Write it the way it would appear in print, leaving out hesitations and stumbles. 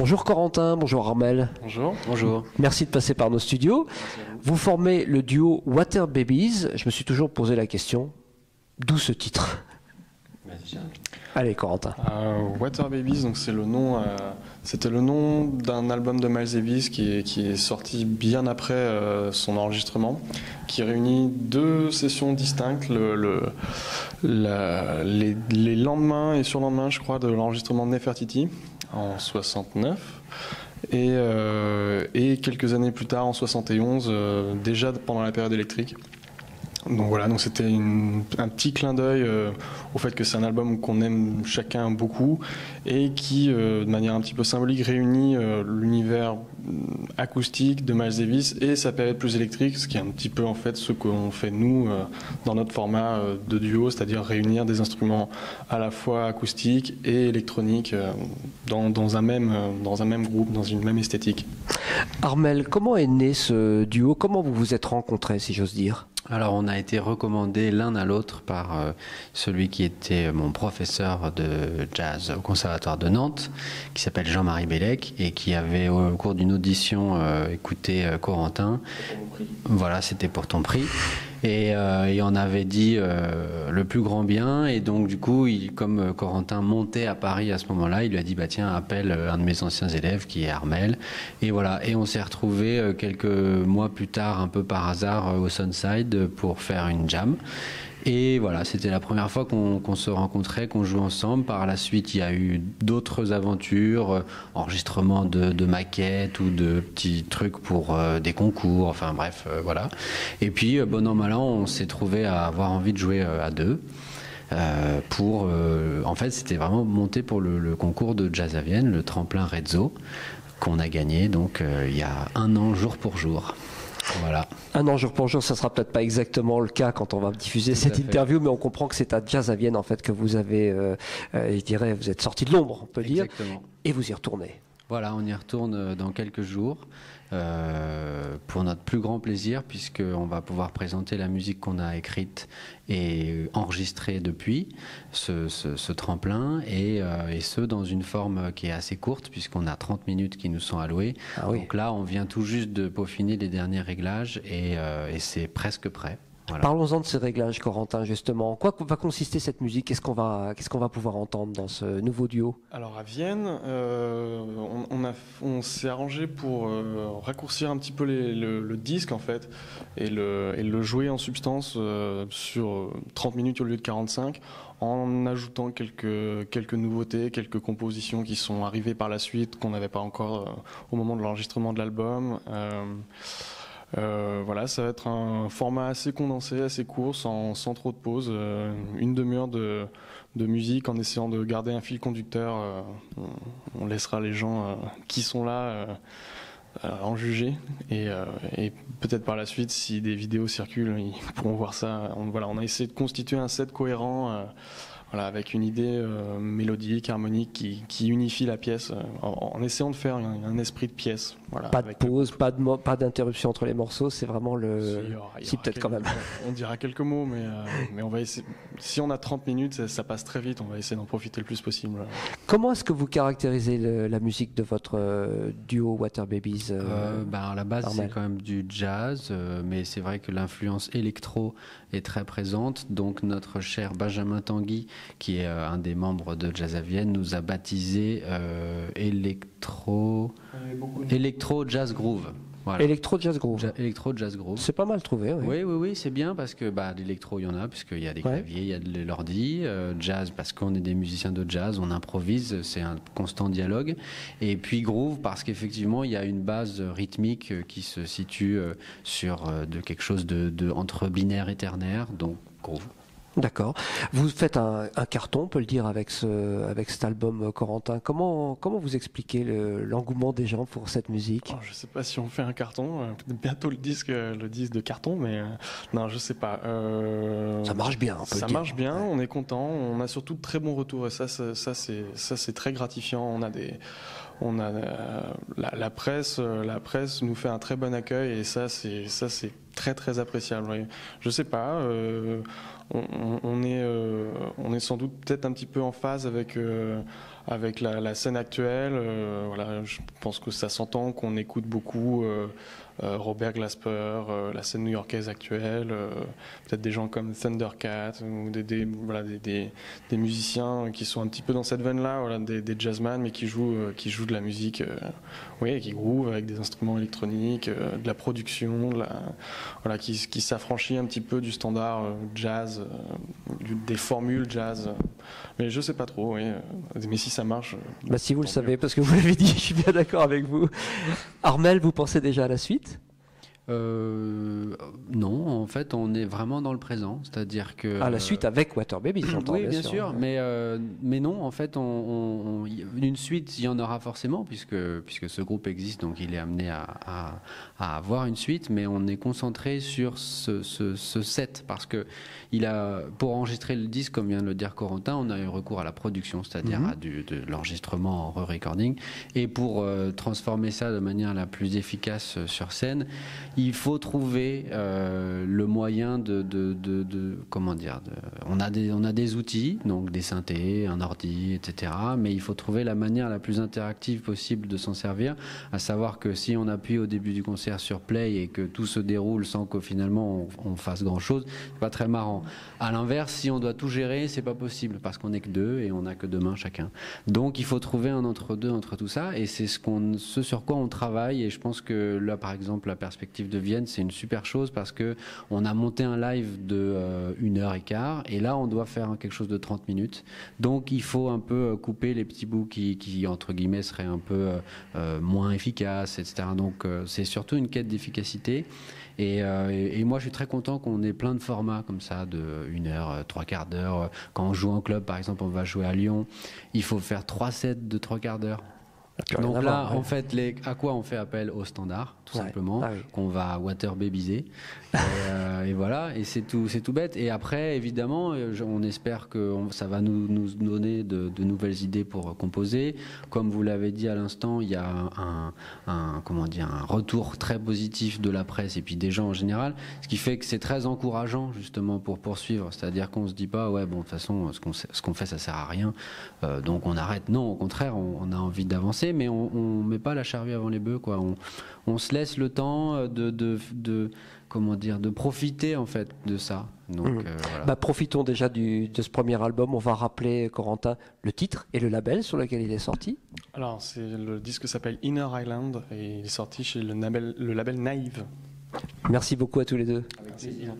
Bonjour Corentin, bonjour Armel. Bonjour. Bonjour. Merci de passer par nos studios. Vous formez le duo Water Babies. Je me suis toujours posé la question, d'où ce titre? Allez Corentin. Water Babies, donc c'est le nom. C'était le nom d'un album de Miles Davis qui est sorti bien après son enregistrement, qui réunit deux sessions distinctes, les lendemains et surlendemains, je crois, de l'enregistrement de Nefertiti en 69. Et quelques années plus tard, en 71, déjà pendant la période électrique. Donc voilà, donc c'était un petit clin d'œil au fait que c'est un album qu'on aime chacun beaucoup et qui, de manière un petit peu symbolique, réunit l'univers acoustique de Miles Davis et sa période plus électrique, ce qui est un petit peu en fait ce qu'on fait nous dans notre format de duo, c'est-à-dire réunir des instruments à la fois acoustiques et électroniques dans un même groupe, dans une même esthétique. Armel, comment est né ce duo? Comment vous vous êtes rencontrés, si j'ose dire? Alors on a été recommandés l'un à l'autre par celui qui était mon professeur de jazz au Conservatoire de Nantes, qui s'appelle Jean-Marie Bellec et qui avait au cours d'une audition écouté Corentin. Voilà, c'était pour ton prix. Et il en avait dit le plus grand bien, et donc du coup, comme Corentin montait à Paris à ce moment-là, il lui a dit bah tiens, appelle un de mes anciens élèves qui est Armel, et voilà. Et on s'est retrouvés quelques mois plus tard, un peu par hasard, au Sunside pour faire une jam. Et voilà, c'était la première fois qu'on se rencontrait, qu'on jouait ensemble. Par la suite, il y a eu d'autres aventures, enregistrement de maquettes ou de petits trucs pour des concours, enfin bref, voilà. Et puis, bon an, mal an, on s'est trouvé à avoir envie de jouer à deux. En fait, c'était vraiment monté pour le concours de Jazz à Vienne, le tremplin Rezzo, qu'on a gagné donc il y a 1 an, jour pour jour. Voilà. 1 an jour pour jour, ça sera peut-être pas exactement le cas quand on va diffuser cette interview, mais on comprend que c'est à Jazz à Vienne en fait que vous avez, je dirais, vous êtes sorti de l'ombre, on peut dire, et vous y retournez. Voilà, on y retourne dans quelques jours pour notre plus grand plaisir, puisqu'on va pouvoir présenter la musique qu'on a écrite et enregistrée depuis ce tremplin, et ce dans une forme qui est assez courte, puisqu'on a 30 minutes qui nous sont allouées. Ah oui. Donc là, on vient tout juste de peaufiner les derniers réglages et c'est presque prêt. Voilà. Parlons-en de ces réglages, Corentin, justement. En quoi va consister cette musique? Qu'est-ce qu'on va pouvoir entendre dans ce nouveau duo? Alors à Vienne, on s'est arrangé pour raccourcir un petit peu le disque en fait et le jouer en substance sur 30 minutes au lieu de 45, en ajoutant quelques nouveautés, quelques compositions qui sont arrivées par la suite qu'on n'avait pas encore au moment de l'enregistrement de l'album. Voilà, ça va être un format assez condensé, assez court, sans trop de pauses, une demi-heure de musique en essayant de garder un fil conducteur. On laissera les gens qui sont là en juger, et peut-être par la suite, si des vidéos circulent, ils pourront voir ça. On a essayé de constituer un set cohérent. Voilà, avec une idée mélodique, harmonique qui unifie la pièce en essayant de faire un esprit de pièce. Voilà, pas de pause, pas d'interruption entre les morceaux, c'est vraiment Si, peut-être quand même. On dira quelques mots, mais on va essayer. Si on a 30 minutes, ça passe très vite, on va essayer d'en profiter le plus possible. Comment est-ce que vous caractérisez la musique de votre duo Water Babies À la base, c'est quand même du jazz, mais c'est vrai que l'influence électro est très présente. Donc notre cher Benjamin Tanguy, qui est un des membres de Jazz à Vienne, nous a baptisé Electro Jazz Groove. Voilà. Electro Jazz Groove. Electro Jazz Groove. C'est pas mal trouvé. Oui, c'est bien parce que l'électro, il y en a, puisqu'il y a des claviers, il y a de l'ordi. Jazz, parce qu'on est des musiciens de jazz, on improvise, c'est un constant dialogue. Et puis groove, parce qu'effectivement, il y a une base rythmique qui se situe sur quelque chose entre binaire et ternaire, donc groove. D'accord. Vous faites un carton, on peut le dire, avec cet album, Corentin. Comment vous expliquez l'engouement des gens pour cette musique? Je ne sais pas si on fait un carton, bientôt le disque de carton, mais non, je ne sais pas. Ça marche bien, on peut le dire. Ça marche bien, on est content, on a surtout de très bons retours, et ça c'est très gratifiant. La presse nous fait un très bon accueil, et ça c'est très très appréciable. Oui. Je sais pas, on est sans doute peut-être un petit peu en phase avec avec la scène actuelle. Voilà, je pense que ça s'entend qu'on écoute beaucoup Robert Glasper, la scène new-yorkaise actuelle, peut-être des gens comme Thundercat ou des musiciens qui sont un petit peu dans cette veine-là, voilà, des jazzman mais qui jouent de la musique, qui groove avec des instruments électroniques, de la production, voilà, qui s'affranchit un petit peu du standard jazz, des formules jazz. Mais je sais pas trop, mais si ça marche. Si vous le savez, parce que vous l'avez dit, je suis bien d'accord avec vous. Armel, vous pensez déjà à la suite ? Non, en fait, on est vraiment dans le présent, c'est-à-dire que la suite avec Water Babies, j'entends. Oui, bien sûr, mais non, en fait, une suite, il y en aura forcément puisque ce groupe existe, donc il est amené à avoir une suite, mais on est concentré sur ce set parce que pour enregistrer le disque, comme vient de le dire Corentin, on a eu recours à la production, c'est-à-dire à de l'enregistrement en re-recording, et pour transformer ça de manière la plus efficace sur scène, il faut trouver le moyen comment dire, on a des outils, donc des synthés, un ordi, etc. Mais il faut trouver la manière la plus interactive possible de s'en servir, à savoir que si on appuie au début du concert sur play et que tout se déroule sans que finalement on fasse grand chose, c'est pas très marrant. À l'inverse, si on doit tout gérer, c'est pas possible parce qu'on n'est que deux et on n'a que 2 mains chacun. Donc il faut trouver un entre-deux entre tout ça, et c'est ce sur quoi on travaille. Et je pense que là, par exemple, la perspective de Vienne, c'est une super chose parce que on a monté un live de 1h15 et là on doit faire quelque chose de 30 minutes. Donc il faut un peu couper les petits bouts qui entre guillemets seraient un peu moins efficaces, etc. Donc c'est surtout une quête d'efficacité. Et moi, je suis très content qu'on ait plein de formats comme ça, de 1h, 3/4 d'heure. Quand on joue en club, par exemple, on va jouer à Lyon, il faut faire 3 sets de 3/4 d'heure. Donc là, en fait, à quoi on fait appel au standard, tout simplement, qu'on va water-babiser. Et voilà, et c'est tout bête. Et après, évidemment, on espère que ça va nous donner de nouvelles idées pour composer. Comme vous l'avez dit à l'instant, il y a un retour très positif de la presse et puis des gens en général, ce qui fait que c'est très encourageant justement pour poursuivre. C'est-à-dire qu'on se dit pas, de toute façon, ce qu'on fait, ça sert à rien, donc on arrête. Non, au contraire, on a envie d'avancer, mais on met pas la charrue avant les bœufs, quoi. On se laisse le temps de profiter en fait de ça. Donc, voilà. Profitons déjà de ce premier album. On va rappeler, Corentin, le titre et le label sur lequel il est sorti. Alors, le disque s'appelle Inner Island et il est sorti chez le label Naïve. Merci beaucoup à tous les deux. Avec plaisir.